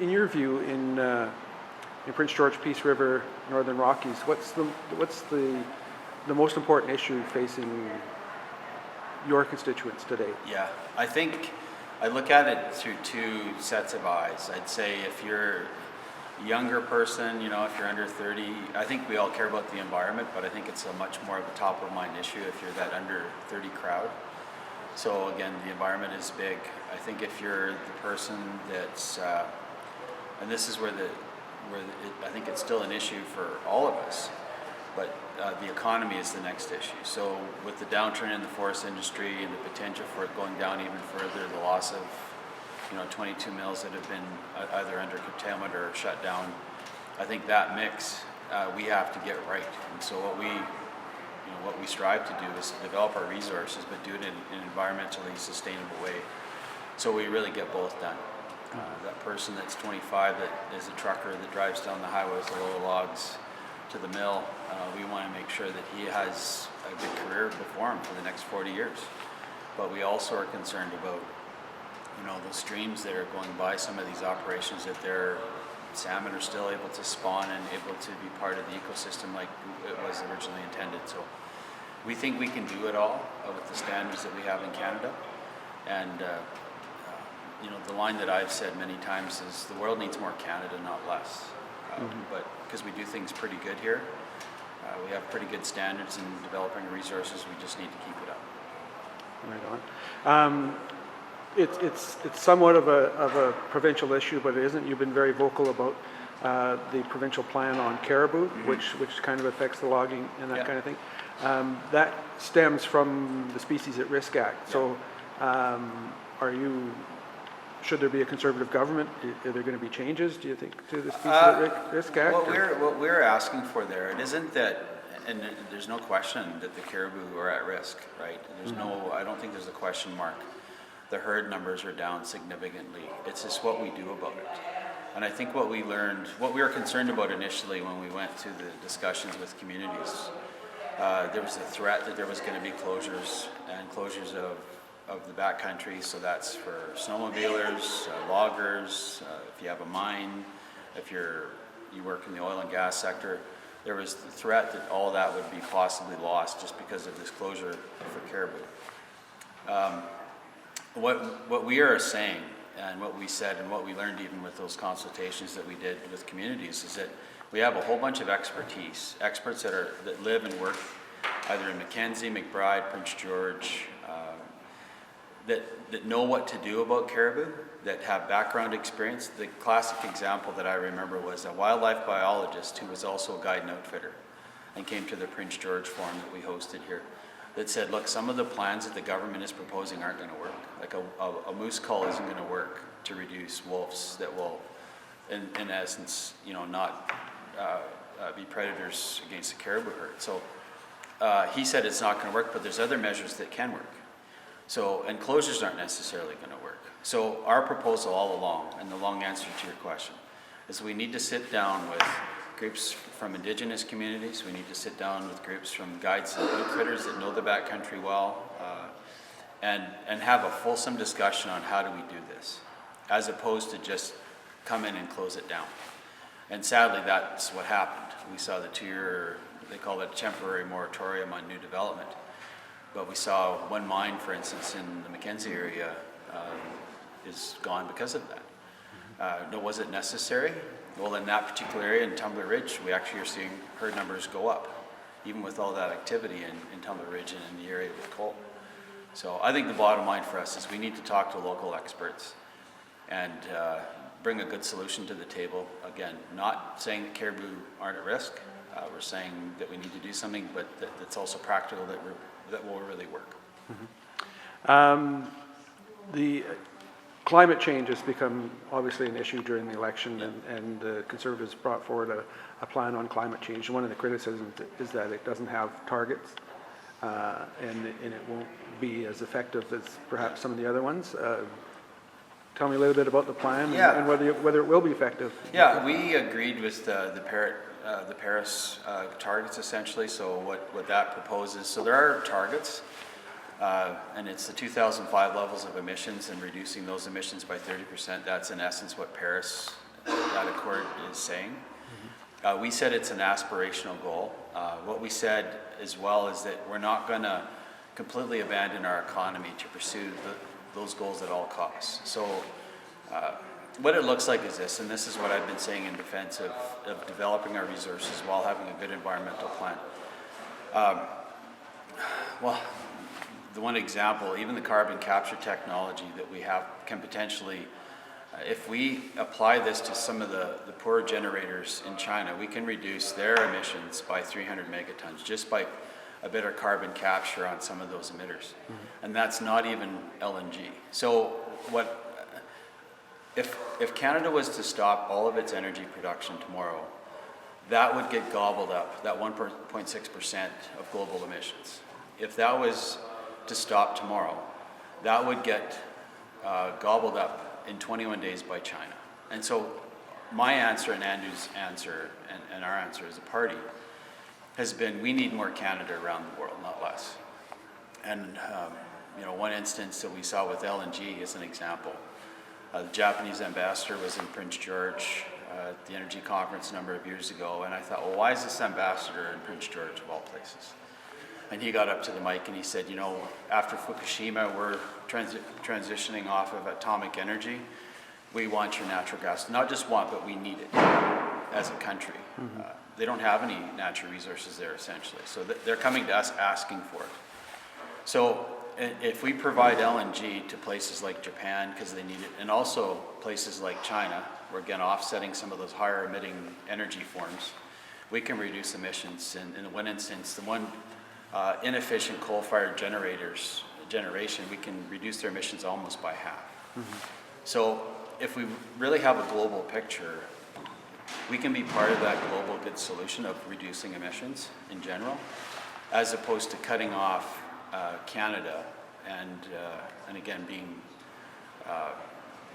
your view, in Prince George, Peace River, Northern Rockies, what's the most important issue facing your constituents today? Yeah, I think I look at it through two sets of eyes. I'd say if you're a younger person, if you're under 30, I think we all care about the environment, but I think it's a much more of a top of mind issue if you're that under 30 crowd. So again, the environment is big. I think if you're the person that's, and this is where I think it's still an issue for all of us, but the economy is the next issue. So with the downturn in the forest industry and the potential for it going down even further, the loss of 22 mills that have been either under curtailment or shut down, I think that mix we have to get right. And so what we strive to do is to develop our resources, but do it in an environmentally sustainable way. So we really get both done. That person that's 25 that is a trucker that drives down the highway with the lower logs to the mill, we want to make sure that he has a good career before him for the next 40 years. But we also are concerned about, those streams that are going by some of these operations, that their salmon are still able to spawn and able to be part of the ecosystem like it was originally intended. So we think we can do it all with the standards that we have in Canada. And the line that I've said many times is the world needs more Canada, not less. But because we do things pretty good here, we have pretty good standards in developing resources, we just need to keep it up. Right on. It's somewhat of a provincial issue, but it isn't. You've been very vocal about the provincial plan on caribou, which kind of affects the logging and that kind of thing. That stems from the Species at Risk Act. So should there be a Conservative government? Are there going to be changes, do you think, to the Species at Risk Act? What we're asking for there, it isn't that, and there's no question that the caribou are at risk, right? I don't think there's a question mark. The herd numbers are down significantly. It's just what we do about it. And I think what we were concerned about initially when we went to the discussions with communities, there was a threat that there was going to be closures of the backcountry. So that's for snowmobilers, loggers, if you have a mine, if you work in the oil and gas sector. There was the threat that all of that would be possibly lost just because of this closure for caribou. What we are saying, and what we said, and what we learned even with those consultations that we did with communities, is that we have a whole bunch of experts that live and work either in Mackenzie, McBride, Prince George, that know what to do about caribou, that have background experience. The classic example that I remember was a wildlife biologist who was also a guide and outfitter and came to the Prince George forum that we hosted here, that said, look, some of the plans that the government is proposing aren't going to work. Like a moose cull isn't going to work to reduce wolves that will, in essence, not be predators against the caribou herd. So he said it's not going to work, but there's other measures that can work. So, and closures aren't necessarily going to work. So our proposal all along, and the long answer to your question, is we need to sit down with groups from Indigenous communities. We need to sit down with groups from guides and outfitters that know the backcountry well, and have a fulsome discussion on how do we do this, as opposed to just come in and close it down. And sadly, that's what happened. We saw the 2-year, they call it a temporary moratorium on new development. But we saw one mine, for instance, in the Mackenzie area is gone because of that. Was it necessary? Well, in that particular area, in Tumbler Ridge, we actually are seeing herd numbers go up, even with all that activity in Tumbler Ridge and in the area with coal. So I think the bottom line for us is we need to talk to local experts and bring a good solution to the table. Again, not saying that caribou aren't at risk. We're saying that we need to do something, but that's also practical, that will really work. The climate change has become obviously an issue during the election, and the Conservatives brought forward a plan on climate change. One of the criticisms is that it doesn't have targets, and it won't be as effective as perhaps some of the other ones. Tell me a little bit about the plan and whether it will be effective. Yeah, we agreed with the Paris targets essentially. So what that proposes, so there are targets. and it's the 2005 levels of emissions and reducing those emissions by 30%. That's in essence what Paris, that accord is saying. We said it's an aspirational goal. What we said as well is that we're not going to completely abandon our economy to pursue those goals at all costs. So what it looks like is this, and this is what I've been saying in defense of developing our resources while having a good environmental plan. Well, the one example, even the carbon capture technology that we have can potentially, if we apply this to some of the poorer generators in China, we can reduce their emissions by 300 megatons just by a better carbon capture on some of those emitters. And that's not even LNG. So if Canada was to stop all of its energy production tomorrow, that would get gobbled up, that 1.6% of global emissions. If that was to stop tomorrow, that would get gobbled up in 21 days by China. And so my answer and Andrew's answer and our answer as a party has been, we need more Canada around the world, not less. And one instance that we saw with LNG is an example. The Japanese ambassador was in Prince George at the energy conference a number of years ago, and I thought, well, why is this ambassador in Prince George of all places? And he got up to the mic and he said, after Fukushima, we're transitioning off of atomic energy. We want your natural gas. Not just want, but we need it as a country. They don't have any natural resources there, essentially. So they're coming to us asking for it. So if we provide LNG to places like Japan, because they need it, and also places like China, we're again offsetting some of those higher emitting energy forms, we can reduce emissions. In one instance, the one inefficient coal-fired generation, we can reduce their emissions almost by half. So if we really have a global picture, we can be part of that global good solution of reducing emissions in general, as opposed to cutting off Canada and again being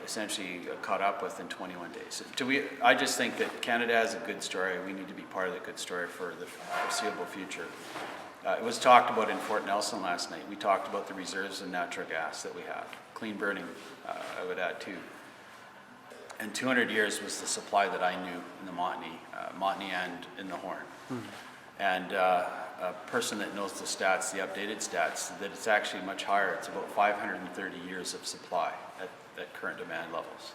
essentially caught up with in 21 days. I just think that Canada has a good story. We need to be part of the good story for the foreseeable future. It was talked about in Fort Nelson last night. We talked about the reserves of natural gas that we have. Clean burning, I would add too. And 200 years was the supply that I knew in the Montney and in the Horn. And a person that knows the stats, the updated stats, that it's actually much higher. It's about 530 years of supply at current demand levels.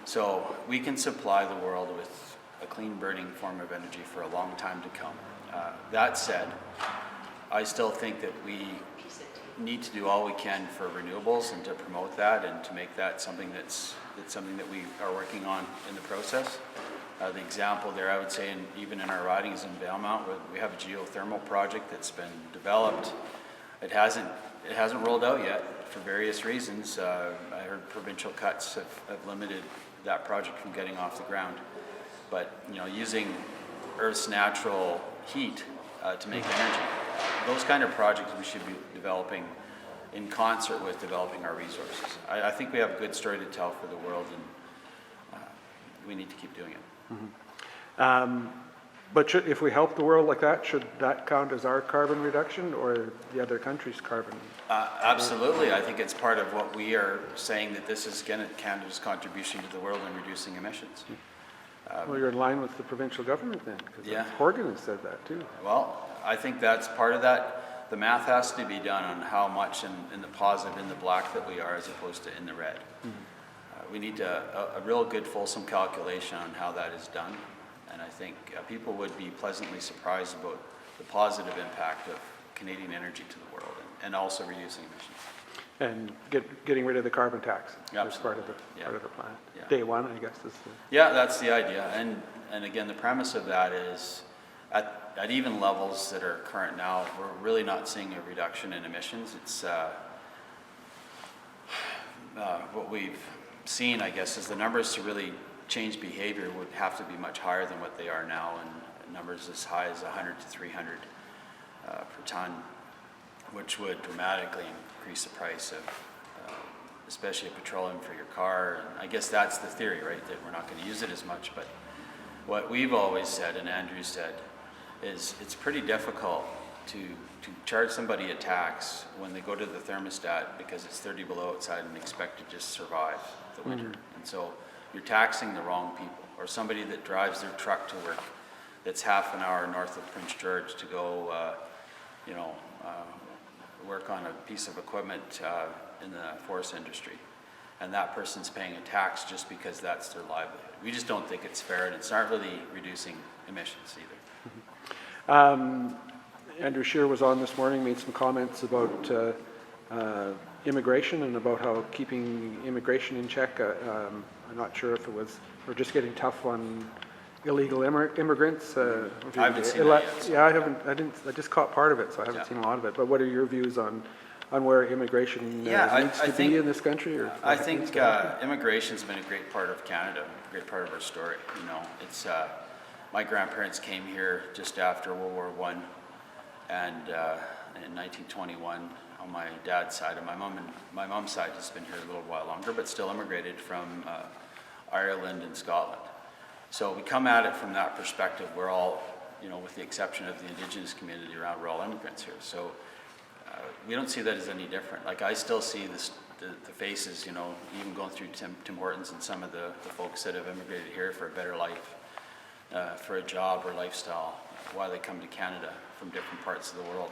So we can supply the world with a clean burning form of energy for a long time to come. That said, I still think that we need to do all we can for renewables and to promote that and to make that something that's something that we are working on in the process. The example there, I would say, even in our riding is in Valemount, where we have a geothermal project that's been developed. It hasn't rolled out yet for various reasons. I heard provincial cuts have limited that project from getting off the ground. But using Earth's natural heat to make energy, those kind of projects we should be developing in concert with developing our resources. I think we have a good story to tell for the world, and we need to keep doing it. But if we help the world like that, should that count as our carbon reduction or the other country's carbon? Absolutely. I think it's part of what we are saying, that this is Canada's contribution to the world in reducing emissions. Well, you're in line with the provincial government then, because Horgan has said that too. Well, I think that's part of that. The math has to be done on how much in the positive, in the black that we are, as opposed to in the red. We need a real good fulsome calculation on how that is done. And I think people would be pleasantly surprised about the positive impact of Canadian energy to the world and also reducing emissions. And getting rid of the carbon tax as part of the plan. Yeah. Day one, I guess. That's the idea. And again, the premise of that is at even levels that are current now, we're really not seeing a reduction in emissions. It's what we've seen, I guess, is the numbers to really change behavior would have to be much higher than what they are now, and numbers as high as 100 to 300 per ton, which would dramatically increase the price of especially petroleum for your car. And I guess that's the theory, right, that we're not going to use it as much. But what we've always said, and Andrew said, is it's pretty difficult to charge somebody a tax when they go to the thermostat because it's 30 below outside and expect to just survive the winter. And so you're taxing the wrong people. Or somebody that drives their truck to work that's half an hour north of Prince George to go, work on a piece of equipment in the forest industry. And that person's paying a tax just because that's their livelihood. We just don't think it's fair, and it's not really reducing emissions either. Andrew Scheer was on this morning, made some comments about immigration and about how keeping immigration in check. I'm not sure if it was, we're just getting tough on illegal immigrants. I haven't seen that yet. Yeah, I just caught part of it, so I haven't seen a lot of it. But what are your views on where immigration needs to be in this country? Or I think immigration's been a great part of Canada, a great part of our story. You know, it's my grandparents came here just after World War I, and in 1921 on my dad's side, and my mom's side has been here a little while longer, but still immigrated from Ireland and Scotland. So we come at it from that perspective. We're all, with the exception of the Indigenous community around, we're all immigrants here. So we don't see that as any different. Like, I still see the faces, even going through Tim Hortons and some of the folks that have immigrated here for a better life, for a job or lifestyle, why they come to Canada from different parts of the world.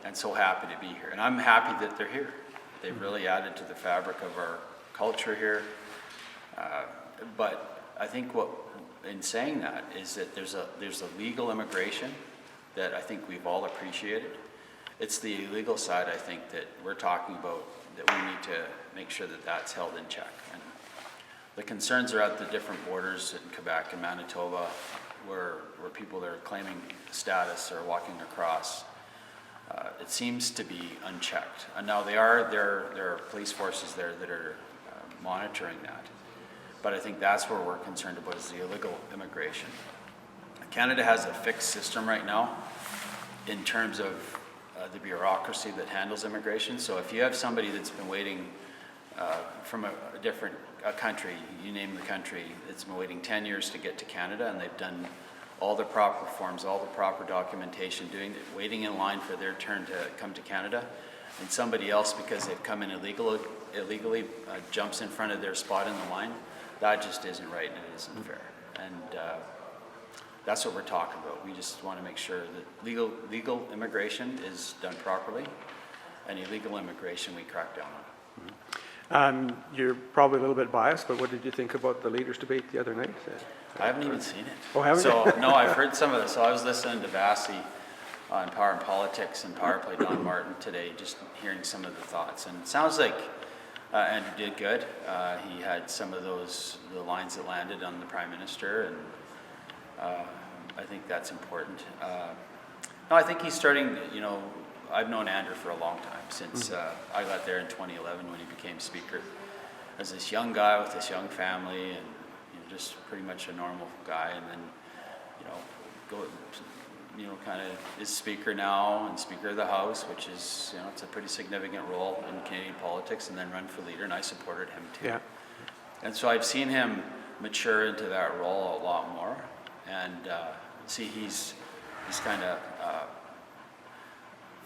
And so happy to be here. And I'm happy that they're here. They've really added to the fabric of our culture here. But I think in saying that is that there's a legal immigration that I think we've all appreciated. It's the illegal side, I think, that we're talking about, that we need to make sure that that's held in check. And the concerns are at the different borders in Quebec and Manitoba, where people that are claiming status are walking across. It seems to be unchecked. And now there are police forces there that are monitoring that. But I think that's where we're concerned about, is the illegal immigration. Canada has a fixed system right now in terms of the bureaucracy that handles immigration. So if you have somebody that's been waiting from a different country, you name the country, it's been waiting 10 years to get to Canada, and they've done all the proper forms, all the proper documentation, waiting in line for their turn to come to Canada, and somebody else, because they've come in illegally, jumps in front of their spot in the line, that just isn't right, and it isn't fair. And that's what we're talking about. We just want to make sure that legal immigration is done properly, and illegal immigration we crack down on. You're probably a little bit biased, but what did you think about the leaders' debate the other night? I haven't even seen it. Oh, haven't you? So, no, I've heard some of this. So I was listening to Vassy on Power and Politics and Power Play Don Martin today, just hearing some of the thoughts. And it sounds like Andrew did good. He had some of the lines that landed on the Prime Minister, and I think that's important. No, I think he's starting, I've known Andrew for a long time, since I got there in 2011 when he became Speaker. As this young guy with this young family, and just pretty much a normal guy, and then, kind of is Speaker now and Speaker of the House, which is, it's a pretty significant role in Canadian politics, and then run for leader, and I supported him too. Yeah. And so I've seen him mature into that role a lot more, and he's kind of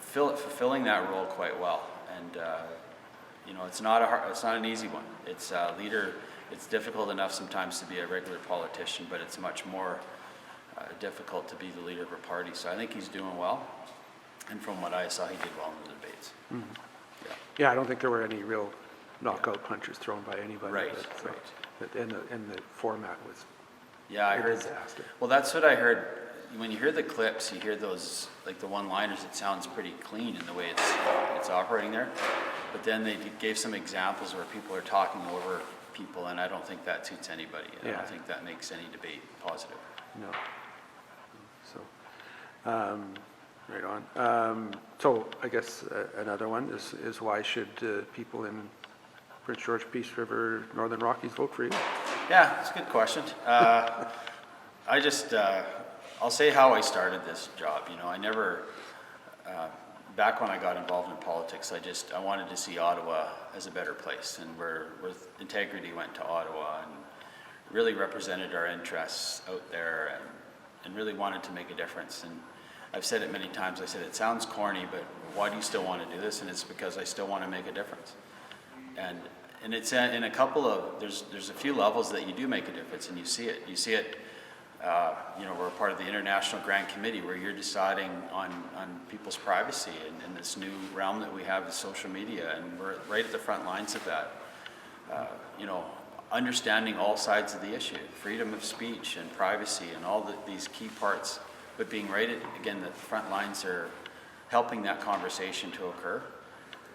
fulfilling that role quite well. And it's not an easy one. It's leader. It's difficult enough sometimes to be a regular politician, but it's much more difficult to be the leader of a party. So I think he's doing well, and from what I saw, he did well in the debates. Mm-hmm. Yeah, I don't think there were any real knockout punches thrown by anybody. Right. And the format was. Yeah, I heard. Disaster. Well, that's what I heard. When you hear the clips, you hear those, like the one-liners. It sounds pretty clean in the way it's operating there. But then they gave some examples where people are talking over people, and I don't think that suits anybody. I don't think that makes any debate positive. No. So, right on. So I guess another one is why should people in Prince George, Peace River, Northern Rockies vote for you? Yeah, that's a good question. I'll say how I started this job. I never, back when I got involved in politics, I wanted to see Ottawa as a better place, and where integrity went to Ottawa, and really represented our interests out there, and really wanted to make a difference. And I've said it many times. I said, it sounds corny, but why do you still want to do this? And it's because I still want to make a difference. And it's in a couple of, there's a few levels that you do make a difference, and you see it. You see it, we're part of the International Grant Committee, where you're deciding on people's privacy in this new realm that we have with social media, and we're right at the front lines of that. Understanding all sides of the issue, freedom of speech and privacy and all these key parts, but being right at, again, the front lines are helping that conversation to occur.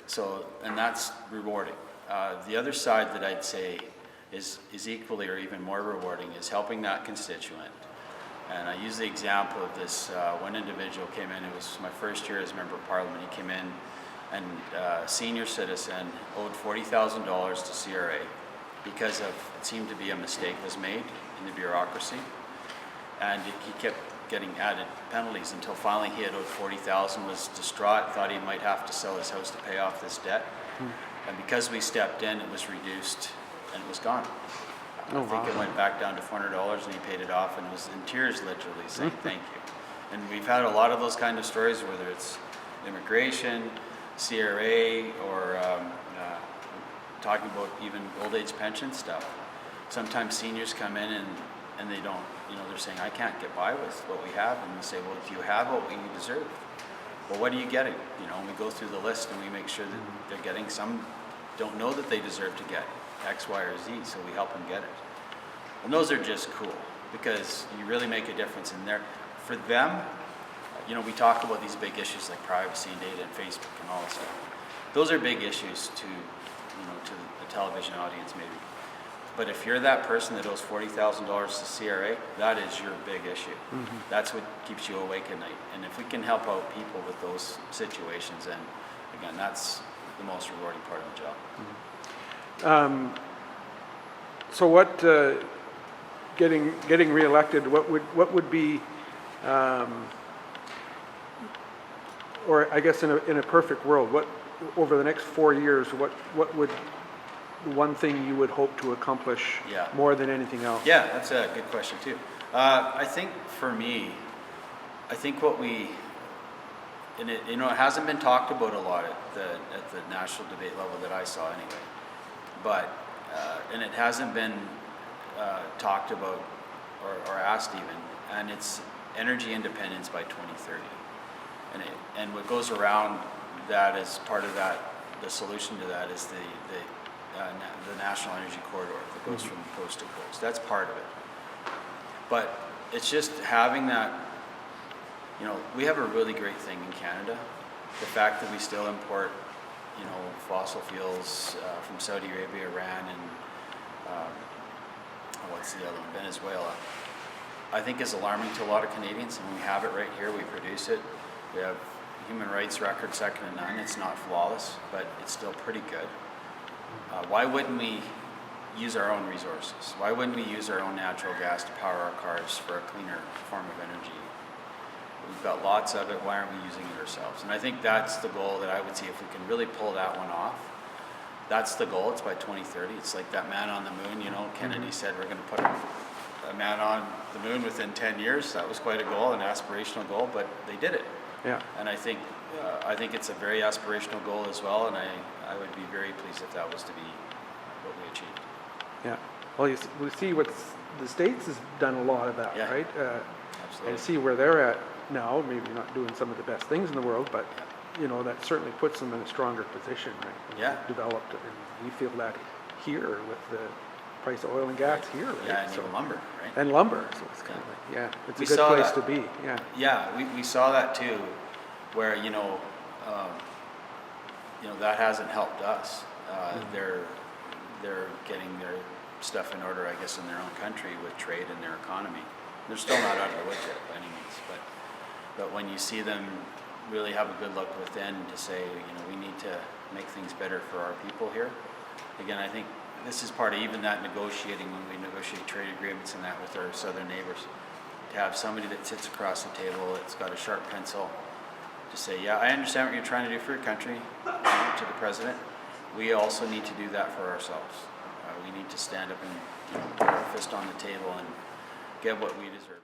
So, and that's rewarding. The other side that I'd say is equally or even more rewarding is helping that constituent. And I use the example of this one individual came in, it was my first year as Member of Parliament. He came in and a senior citizen owed $40,000 to CRA because of, it seemed to be a mistake was made in the bureaucracy. And he kept getting added penalties until finally he had owed $40,000, was distraught, thought he might have to sell his house to pay off this debt. And because we stepped in, it was reduced and it was gone. I think it went back down to $400 and he paid it off and was in tears literally saying thank you. And we've had a lot of those kind of stories, whether it's immigration, CRA, or talking about even old age pension stuff. Sometimes seniors come in and they don't, they're saying, I can't get by with what we have. And we say, well, if you have what you deserve, well, what are you getting? And we go through the list and we make sure that they're getting, some don't know that they deserve to get X, Y, or Z, so we help them get it. And those are just cool because you really make a difference in there. For them, we talk about these big issues like privacy and data and Facebook and all that stuff. Those are big issues to the television audience maybe. But if you're that person that owes $40,000 to CRA, that is your big issue. That's what keeps you awake at night. And if we can help out people with those situations, then again, that's the most rewarding part of the job. So what, getting reelected, what would be, or I guess in a perfect world, what over the next 4 years, what would one thing you would hope to accomplish more than anything else? Yeah, that's a good question too. I think for me, I think what we, and it hasn't been talked about a lot at the national debate level that I saw anyway, but and it hasn't been talked about or asked even, and it's energy independence by 2030. And what goes around that as part of that, the solution to that is the National Energy Corridor that goes from coast to coast. That's part of it. But it's just having that, we have a really great thing in Canada. The fact that we still import, fossil fuels from Saudi Arabia, Iran, and what's the other one, Venezuela, I think is alarming to a lot of Canadians. And we have it right here, we produce it. We have human rights record second to none. It's not flawless, but it's still pretty good. Why wouldn't we use our own resources? Why wouldn't we use our own natural gas to power our cars for a cleaner form of energy? We've got lots of it. Why aren't we using it ourselves? And I think that's the goal that I would see if we can really pull that one off. That's the goal. It's by 2030. It's like that man on the moon. Kennedy said we're going to put a man on the moon within 10 years. That was quite a goal, an aspirational goal, but they did it. Yeah. And I think it's a very aspirational goal as well, and I would be very pleased if that was to be what we achieved. Yeah. Well, we see what the States has done a lot of that, right? Absolutely. And see where they're at now. Maybe not doing some of the best things in the world, but that certainly puts them in a stronger position, right? Yeah. Developed, and we feel that here with the price of oil and gas here, right? Yeah, and even lumber, right? And lumber, so it's kind of like, it's We a good saw place that. to be. Yeah. Yeah, we saw that too, where that hasn't helped us. They're getting their stuff in order, I guess, in their own country with trade and their economy. They're still not out of the woods yet by any means, but when you see them really have a good look within to say, we need to make things better for our people here. Again, I think this is part of even that negotiating when we negotiate trade agreements and that with our southern neighbors. To have somebody that sits across the table that's got a sharp pencil to say, yeah, I understand what you're trying to do for your country, to the president. We also need to do that for ourselves. We need to stand up and put our fist on the table and get what we deserve.